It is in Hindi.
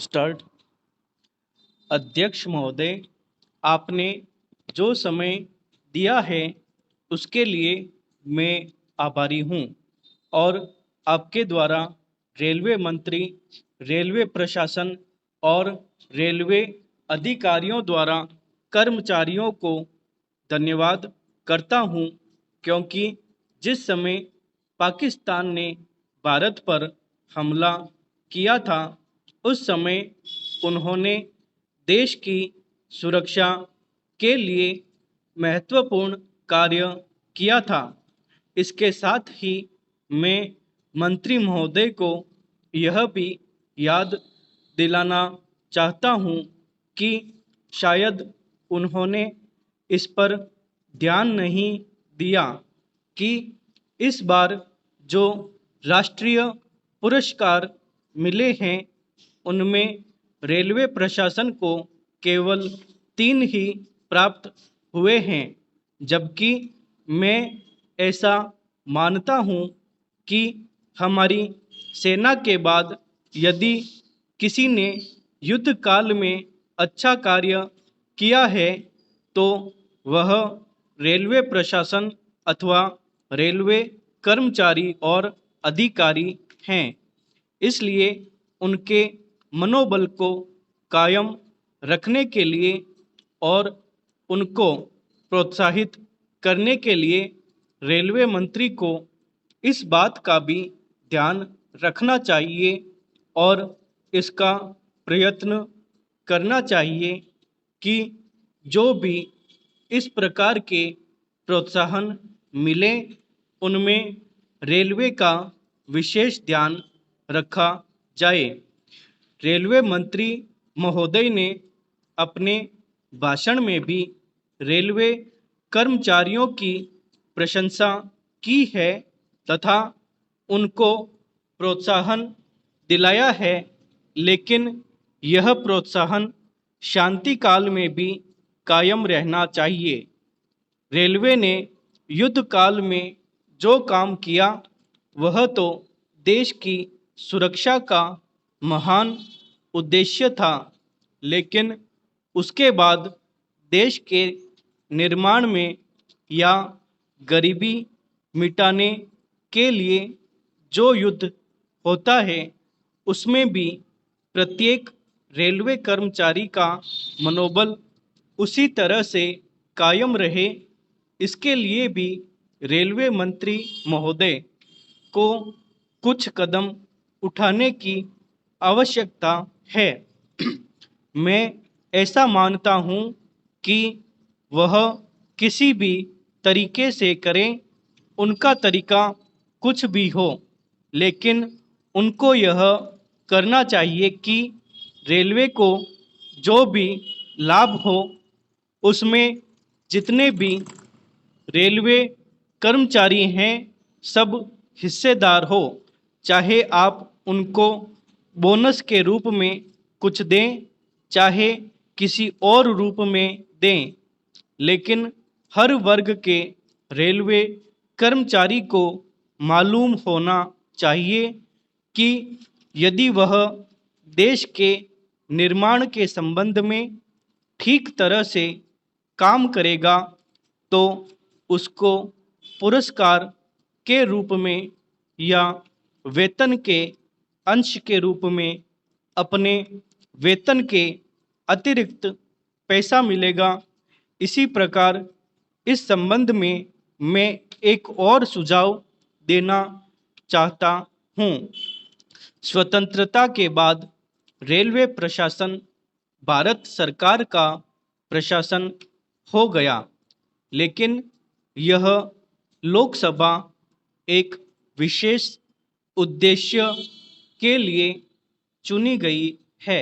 स्टार्ट। अध्यक्ष महोदय, आपने जो समय दिया है उसके लिए मैं आभारी हूँ और आपके द्वारा रेलवे मंत्री, रेलवे प्रशासन और रेलवे अधिकारियों द्वारा कर्मचारियों को धन्यवाद करता हूँ, क्योंकि जिस समय पाकिस्तान ने भारत पर हमला किया था उस समय उन्होंने देश की सुरक्षा के लिए महत्वपूर्ण कार्य किया था। इसके साथ ही मैं मंत्री महोदय को यह भी याद दिलाना चाहता हूँ कि शायद उन्होंने इस पर ध्यान नहीं दिया कि इस बार जो राष्ट्रीय पुरस्कार मिले हैं उनमें रेलवे प्रशासन को केवल 3 ही प्राप्त हुए हैं, जबकि मैं ऐसा मानता हूँ कि हमारी सेना के बाद यदि किसी ने युद्ध काल में अच्छा कार्य किया है तो वह रेलवे प्रशासन अथवा रेलवे कर्मचारी और अधिकारी हैं। इसलिए उनके मनोबल को कायम रखने के लिए और उनको प्रोत्साहित करने के लिए रेलवे मंत्री को इस बात का भी ध्यान रखना चाहिए और इसका प्रयत्न करना चाहिए कि जो भी इस प्रकार के प्रोत्साहन मिले उनमें रेलवे का विशेष ध्यान रखा जाए। रेलवे मंत्री महोदय ने अपने भाषण में भी रेलवे कर्मचारियों की प्रशंसा की है तथा उनको प्रोत्साहन दिलाया है, लेकिन यह प्रोत्साहन शांति काल में भी कायम रहना चाहिए। रेलवे ने युद्ध काल में जो काम किया वह तो देश की सुरक्षा का महान उद्देश्य था, लेकिन उसके बाद देश के निर्माण में या गरीबी मिटाने के लिए जो युद्ध होता है उसमें भी प्रत्येक रेलवे कर्मचारी का मनोबल उसी तरह से कायम रहे, इसके लिए भी रेलवे मंत्री महोदय को कुछ कदम उठाने की आवश्यकता है। मैं ऐसा मानता हूँ कि वह किसी भी तरीके से करें, उनका तरीका कुछ भी हो, लेकिन उनको यह करना चाहिए कि रेलवे को जो भी लाभ हो उसमें जितने भी रेलवे कर्मचारी हैं सब हिस्सेदार हो। चाहे आप उनको बोनस के रूप में कुछ दें, चाहे किसी और रूप में दें, लेकिन हर वर्ग के रेलवे कर्मचारी को मालूम होना चाहिए कि यदि वह देश के निर्माण के संबंध में ठीक तरह से काम करेगा तो उसको पुरस्कार के रूप में या वेतन के अंश के रूप में अपने वेतन के अतिरिक्त पैसा मिलेगा। इसी प्रकार इस संबंध में मैं एक और सुझाव देना चाहता हूँ। स्वतंत्रता के बाद रेलवे प्रशासन भारत सरकार का प्रशासन हो गया, लेकिन यह लोकसभा एक विशेष उद्देश्य के लिए चुनी गई है।